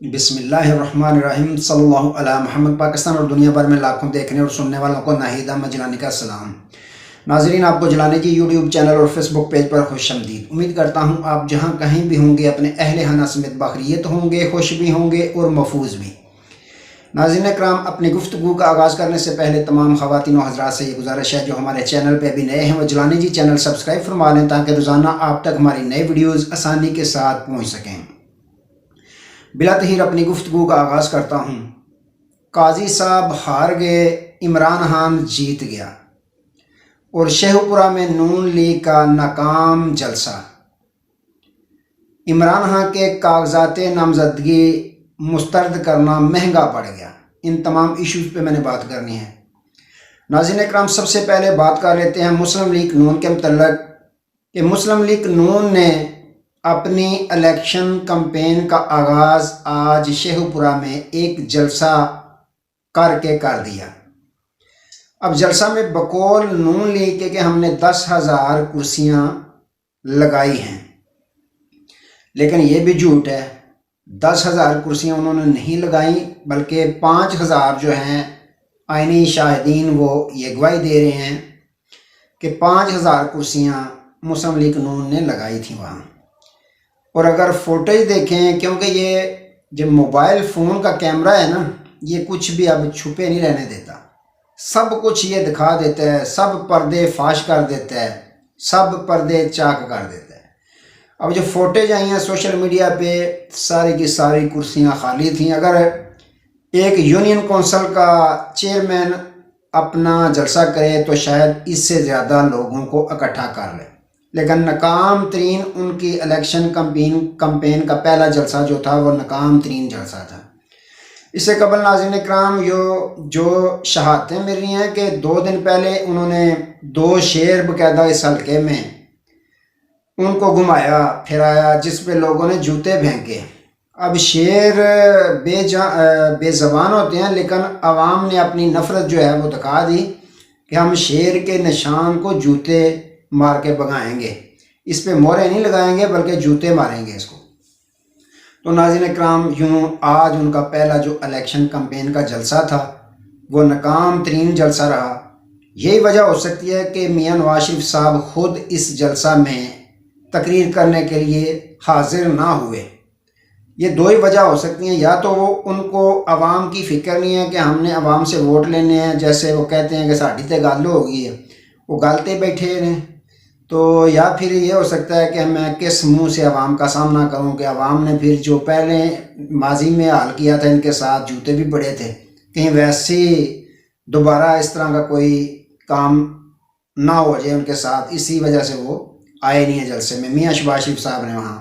بسم اللہ الرحمن الرحیم صلی اللہ علیہ محمد۔ پاکستان اور دنیا بھر میں لاکھوں دیکھنے اور سننے والوں کو ناہید احمد جیلانی کا سلام۔ ناظرین، آپ کو جیلانی کی یوٹیوب چینل اور فیس بک پیج پر خوش آمدید۔ امید کرتا ہوں آپ جہاں کہیں بھی ہوں گے اپنے اہل خانہ سمیت بخیریت ہوں گے، خوش بھی ہوں گے اور محفوظ بھی۔ ناظرین کرام، اپنی گفتگو کا آغاز کرنے سے پہلے تمام خواتین و حضرات سے یہ گزارش ہے جو ہمارے چینل پہ ابھی نئے ہیں وہ جیلانی جی چینل سبسکرائب فرما لیں تاکہ روزانہ آپ تک ہماری نئی ویڈیوز آسانی کے ساتھ پہنچ سکیں۔ بلا تاخیر اپنی گفتگو کا آغاز کرتا ہوں۔ قاضی صاحب ہار گئے، عمران خان جیت گیا، اور شیخو پورہ میں نون لیگ کا ناکام جلسہ۔ عمران خان کے کاغذات نامزدگی مسترد کرنا مہنگا پڑ گیا۔ ان تمام ایشوز پہ میں نے بات کرنی ہے۔ ناظرین اکرام، سب سے پہلے بات کر لیتے ہیں مسلم لیگ نون کے متعلق کہ مسلم لیگ نون نے اپنی الیکشن کمپین کا آغاز آج شیخو پورہ میں ایک جلسہ کر دیا۔ اب جلسہ میں بقول نون لیگ کے کہ ہم نے 10,000 کرسیاں لگائی ہیں، لیکن یہ بھی جھوٹ ہے۔ 10,000 کرسیاں انہوں نے نہیں لگائیں، بلکہ 5,000 جو ہیں آئینی شاہدین وہ یہ گواہی دے رہے ہیں کہ 5,000 کرسیاں مسلم لیگ نون نے لگائی تھیں وہاں۔ اور اگر فوٹیج دیکھیں، کیونکہ یہ جو موبائل فون کا کیمرہ ہے نا، یہ کچھ بھی اب چھپے نہیں رہنے دیتا، سب کچھ یہ دکھا دیتا ہے، سب پردے فاش کر دیتا ہے، سب پردے چاک کر دیتا ہے۔ اب جو فوٹیج آئی ہیں سوشل میڈیا پہ، ساری کی ساری کرسیاں خالی تھیں۔ اگر ایک یونین کونسل کا چیئرمین اپنا جلسہ کرے تو شاید اس سے زیادہ لوگوں کو اکٹھا کر لے، لیکن ناکام ترین ان کی الیکشن کمپین کا پہلا جلسہ جو تھا وہ ناکام ترین جلسہ تھا۔ اس سے قبل ناظرین اکرام جو شہادتیں مل رہی ہیں کہ 2 دن پہلے انہوں نے 2 شیر باقاعدہ اس حلقے میں ان کو گھمایا پھرایا، جس پہ لوگوں نے جوتے پھینکے۔ اب شیر بے زبان ہوتے ہیں، لیکن عوام نے اپنی نفرت جو ہے وہ دکھا دی کہ ہم شیر کے نشان کو جوتے مار کے بگائیں گے، اس پہ مورے نہیں لگائیں گے بلکہ جوتے ماریں گے اس کو۔ تو ناظرین اکرام، یوں آج ان کا پہلا جو الیکشن کمپین کا جلسہ تھا وہ ناکام ترین جلسہ رہا۔ یہی وجہ ہو سکتی ہے کہ میاں نواز شریف صاحب خود اس جلسہ میں تقریر کرنے کے لیے حاضر نہ ہوئے۔ یہ 2 ہی وجہ ہو سکتی ہیں، یا تو وہ ان کو عوام کی فکر نہیں ہے کہ ہم نے عوام سے ووٹ لینے ہیں، جیسے وہ کہتے ہیں کہ ساڑی تے گل ہو گئی ہے، وہ گلتے بیٹھے ہیں، تو یا پھر یہ ہو سکتا ہے کہ میں کس منہ سے عوام کا سامنا کروں کہ عوام نے پھر جو پہلے ماضی میں حال کیا تھا ان کے ساتھ، جوتے بھی پڑے تھے، کہیں ویسے دوبارہ اس طرح کا کوئی کام نہ ہو جائے ان کے ساتھ، اسی وجہ سے وہ آئے نہیں ہیں جلسے میں۔ میاں شہباز شریف صاحب نے وہاں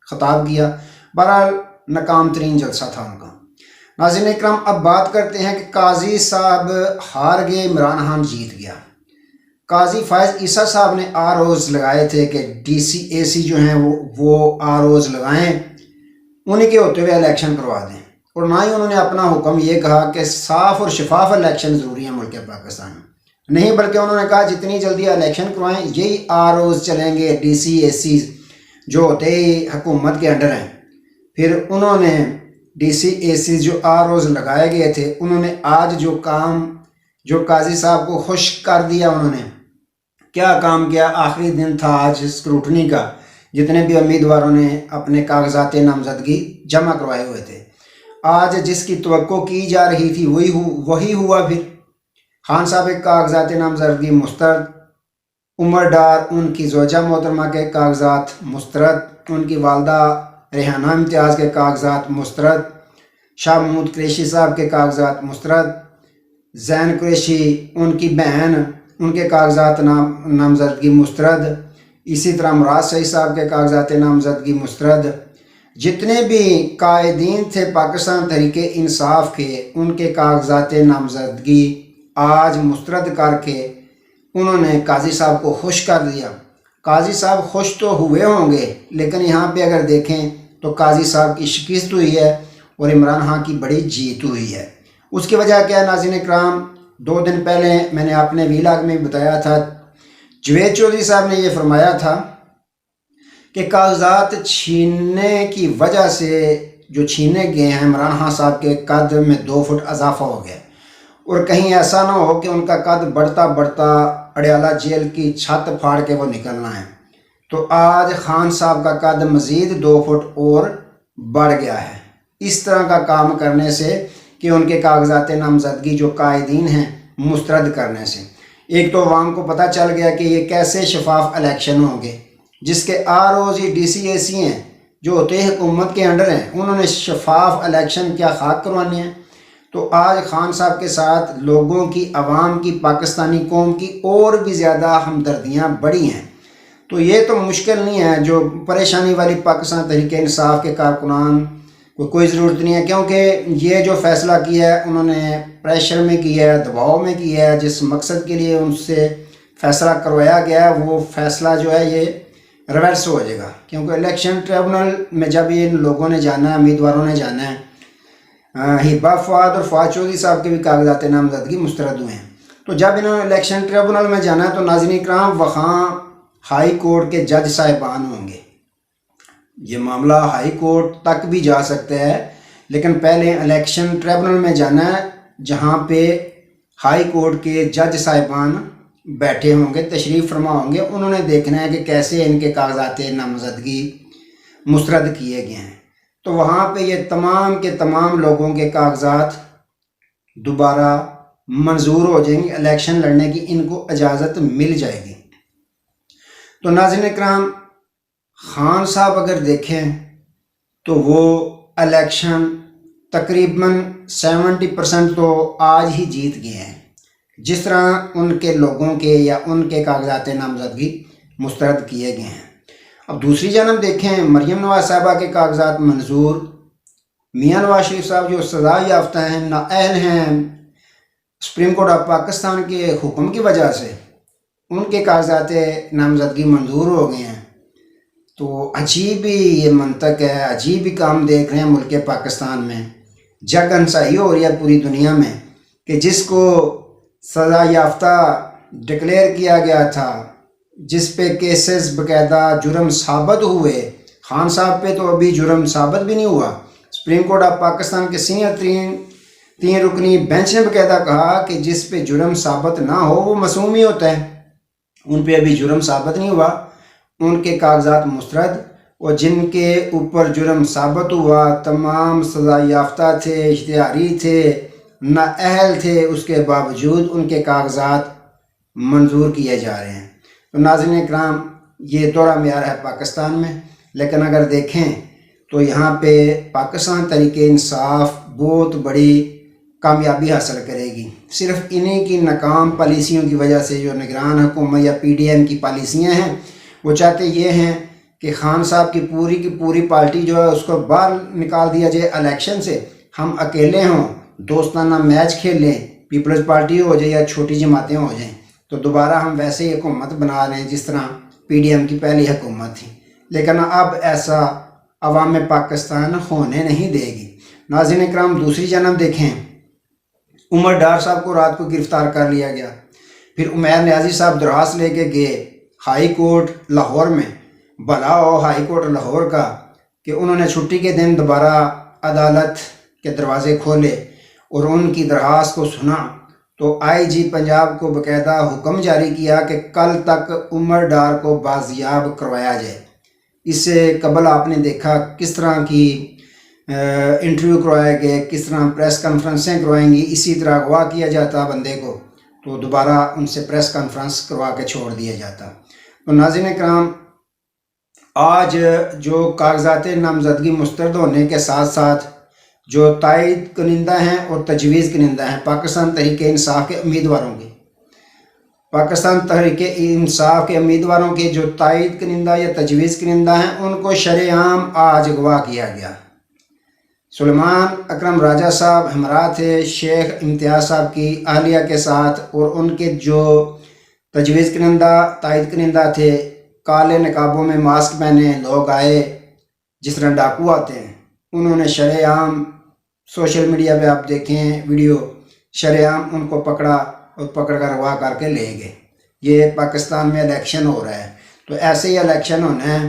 خطاب کیا۔ بہرحال ناکام ترین جلسہ تھا ان کا۔ ناظرین اکرام، اب بات کرتے ہیں کہ قاضی صاحب ہار گئے، عمران خان جیت گیا۔ قاضی فائز عیسیٰ صاحب نے آروز لگائے تھے کہ DCAC جو ہیں وہ آروز لگائیں، انہیں کے ہوتے ہوئے الیکشن کروا دیں، اور نہ ہی انہوں نے اپنا حکم یہ کہا کہ صاف اور شفاف الیکشن ضروری ہیں ملک پاکستان میں، نہیں بلکہ انہوں نے کہا جتنی جلدی الیکشن کروائیں یہی آروز چلیں گے۔ DCAC جو ہوتے ہی حکومت کے انڈر ہیں، پھر انہوں نے DCAC جو آروز لگائے گئے تھے، انہوں نے آج جو قاضی صاحب کو خوش کر دیا، انہوں نے کیا کام کیا۔ آخری دن تھا آج اسکروٹنی کا، جتنے بھی امیدواروں نے اپنے کاغذات نامزدگی جمع کروائے ہوئے تھے، آج جس کی توقع کی جا رہی تھی وہی ہوا۔ پھر خان صاحب کے کاغذات نامزدگی مسترد، عمر ڈار ان کی زوجہ محترمہ کے کاغذات مسترد، ان کی والدہ ریحانہ امتیاز کے کاغذات مسترد، شاہ محمود قریشی صاحب کے کاغذات مسترد، زین قریشی ان کی بہن ان کے کاغذات نامزدگی مسترد، اسی طرح مراد صحیح صاحب کے کاغذات نامزدگی مسترد۔ جتنے بھی قائدین تھے پاکستان تحریک انصاف کے، ان کے کاغذات نامزدگی آج مسترد کر کے انہوں نے قاضی صاحب کو خوش کر دیا۔ قاضی صاحب خوش تو ہوئے ہوں گے، لیکن یہاں پہ اگر دیکھیں تو قاضی صاحب کی شکست ہوئی ہے اور عمران خان کی بڑی جیت ہوئی ہے۔ اس کی وجہ کیا ہے ناظرین اکرام؟ 2 دن پہلے میں نے اپنے ویلاگ میں بتایا تھا، جوید چودھری صاحب نے یہ فرمایا تھا کہ کاغذات چھیننے کی وجہ سے جو چھینے گئے ہیں عمران خان صاحب کے قد میں 2 فٹ اضافہ ہو گیا، اور کہیں ایسا نہ ہو کہ ان کا قد بڑھتا بڑھتا اڈیالہ جیل کی چھت پھاڑ کے وہ نکلنا ہے۔ تو آج خان صاحب کا قد مزید 2 فٹ اور بڑھ گیا ہے، اس طرح کا کام کرنے سے کہ ان کے کاغذات نامزدگی جو قائدین ہیں مسترد کرنے سے۔ ایک تو عوام کو پتہ چل گیا کہ یہ کیسے شفاف الیکشن ہوں گے، جس کے ROs DCAC ہیں جو ہوتے حکومت کے انڈر ہیں، انہوں نے شفاف الیکشن کیا خاک کروانے ہیں۔ تو آج خان صاحب کے ساتھ لوگوں کی، عوام کی، پاکستانی قوم کی اور بھی زیادہ ہمدردیاں بڑی ہیں۔ تو یہ تو مشکل نہیں ہے، جو پریشانی والی پاکستان تحریک انصاف کے کارکنان کو کوئی ضرورت نہیں ہے، کیونکہ یہ جو فیصلہ کیا ہے انہوں نے پریشر میں کیا ہے، دباؤ میں کیا ہے۔ جس مقصد کے لیے ان سے فیصلہ کروایا گیا ہے وہ فیصلہ جو ہے یہ ریورس ہو جائے گا، کیونکہ الیکشن ٹریبونل میں جب ان لوگوں نے جانا ہے، امیدواروں نے جانا ہے، ہبا فواد اور فواد چودھری صاحب کے بھی کاغذات نامزدگی مسترد ہوئے ہیں، تو جب انہوں نے الیکشن ٹریبونل میں جانا ہے تو ناظرین کرام وہاں ہائی کورٹ کے جج صاحبان ہوں گے۔ یہ معاملہ ہائی کورٹ تک بھی جا سکتا ہے، لیکن پہلے الیکشن ٹریبونل میں جانا ہے جہاں پہ ہائی کورٹ کے جج صاحبان بیٹھے ہوں گے، تشریف فرما ہوں گے۔ انہوں نے دیکھنا ہے کہ کیسے ان کے کاغذات نامزدگی مسترد کیے گئے ہیں۔ تو وہاں پہ یہ تمام کے تمام لوگوں کے کاغذات دوبارہ منظور ہو جائیں گے، الیکشن لڑنے کی ان کو اجازت مل جائے گی۔ تو ناظرین کرام، خان صاحب اگر دیکھیں تو وہ الیکشن تقریباً 70% تو آج ہی جیت گئے ہیں، جس طرح ان کے لوگوں کے یا ان کے کاغذات نامزدگی مسترد کیے گئے ہیں۔ اب دوسری جانب دیکھیں، مریم نواز صاحبہ کے کاغذات منظور، میاں نواز شریف صاحب جو سزا یافتہ ہیں، نااہل ہیں سپریم کورٹ آف پاکستان کے حکم کی وجہ سے، ان کے کاغذات نامزدگی منظور ہو گئے ہیں۔ تو عجیب ہی یہ منطق ہے، عجیب ہی کام دیکھ رہے ہیں ملک پاکستان میں۔ جگ انسائی ہو رہی ہے پوری دنیا میں کہ جس کو سزا یافتہ ڈکلیئر کیا گیا تھا، جس پہ کیسز باقاعدہ جرم ثابت ہوئے، خان صاحب پہ تو ابھی جرم ثابت بھی نہیں ہوا۔ سپریم کورٹ آف پاکستان کے سینئر تین رکنی بینچ نے باقاعدہ کہا کہ جس پہ جرم ثابت نہ ہو وہ معصوم ہی ہوتا ہے، ان پہ ابھی جرم ثابت نہیں ہوا، ان کے کاغذات مسترد، اور جن کے اوپر جرم ثابت ہوا تمام سزا یافتہ تھے، اشتہاری تھے، نااہل تھے، اس کے باوجود ان کے کاغذات منظور کیے جا رہے ہیں۔ تو ناظرین کرام، یہ دورہ معیار ہے پاکستان میں، لیکن اگر دیکھیں تو یہاں پہ پاکستان تحریک انصاف بہت بڑی کامیابی حاصل کرے گی، صرف انہی کی ناکام پالیسیوں کی وجہ سے۔ جو نگران حکومت یا PDM کی پالیسیاں ہیں، وہ چاہتے یہ ہیں کہ خان صاحب کی پوری پارٹی جو ہے اس کو باہر نکال دیا جائے الیکشن سے، ہم اکیلے ہوں، دوستانہ میچ کھیل لیں، پیپلز پارٹی ہو جائے یا چھوٹی جماعتیں ہو جائیں، تو دوبارہ ہم ویسے ہی حکومت بنا رہے ہیں جس طرح PDM کی پہلی حکومت تھی۔ لیکن اب ایسا عوام پاکستان ہونے نہیں دے گی۔ ناظرین کرام، دوسری جانب دیکھیں، عمر ڈار صاحب کو رات کو گرفتار کر لیا گیا، پھر عمیر نیازی صاحب درخواست لے کے گئے ہائی کورٹ لاہور میں، بھلا ہو ہائی کورٹ لاہور کا کہ انہوں نے چھٹی کے دن دوبارہ عدالت کے دروازے کھولے اور ان کی درخواست کو سنا، تو IG پنجاب کو باقاعدہ حکم جاری کیا کہ کل تک عمر ڈار کو بازیاب کروایا جائے۔ اس سے قبل آپ نے دیکھا کس طرح کی انٹرویو کروائے گئے، کس طرح پریس کانفرنسیں کروائیں گی، اسی طرح اغوا کیا جاتا بندے کو تو دوبارہ ان سے پریس کانفرنس کروا کے چھوڑ دیا جاتا۔ تو ناظرین کرام، آج جو کاغذات نامزدگی مسترد ہونے کے ساتھ ساتھ جو تائید کنندہ ہیں اور تجویز کنندہ ہیں پاکستان تحریک انصاف کے امیدواروں کے، پاکستان تحریک انصاف کے امیدواروں کے جو تائید کنندہ یا تجویز کنندہ ہیں، ان کو شرعام آج اغوا کیا گیا۔ سلیمان اکرم راجہ صاحب ہمراہ تھے شیخ امتیاز صاحب کی اہلیہ کے ساتھ، اور ان کے جو تجویز کنندہ تائید کنندہ تھے، کالے نقابوں میں ماسک پہنے لوگ آئے جس طرح ڈاکو آتے ہیں، انہوں نے شرعام سوشل میڈیا پہ آپ دیکھیں ویڈیو، شرعام ان کو پکڑا اور پکڑ کر اغوا کر کے لے گئے۔ یہ پاکستان میں الیکشن ہو رہا ہے، تو ایسے ہی الیکشن ہونا ہے۔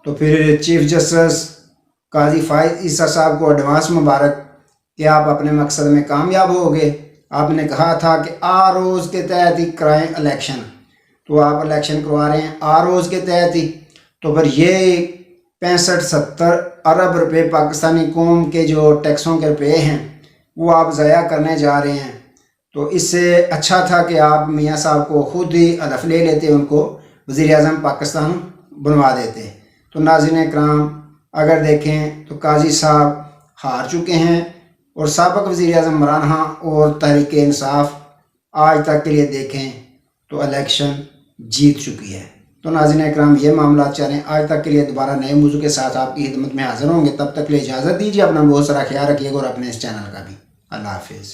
تو پھر چیف جسٹس قاضی فائز عیسیٰ صاحب کو ایڈوانس مبارک کہ آپ اپنے مقصد میں کامیاب ہو گئے. آپ نے کہا تھا کہ آروز کے تحت ہی کرائیں الیکشن، تو آپ الیکشن کروا رہے ہیں آروز کے تحت ہی. تو پھر یہ 65-70 ارب روپے پاکستانی قوم کے جو ٹیکسوں کے روپے ہیں وہ آپ ضائع کرنے جا رہے ہیں. تو اس سے اچھا تھا کہ آپ میاں صاحب کو خود ہی ہدف لے لیتے، ان کو وزیر اعظم پاکستان بنوا دیتے. تو ناظرین اکرام اگر دیکھیں تو قاضی صاحب ہار چکے ہیں، اور سابق وزیر اعظم عمران خان اور تحریک انصاف آج تک کے لیے دیکھیں تو الیکشن جیت چکی ہے. تو ناظرین اکرام یہ معاملات چل رہے ہیں. آج تک کے لیے دوبارہ نئے موضوع کے ساتھ آپ کی خدمت میں حاضر ہوں گے. تب تک کے لیے اجازت دیجیے، اپنا بہت سارا خیال رکھیے گا اور اپنے اس چینل کا بھی. اللہ حافظ.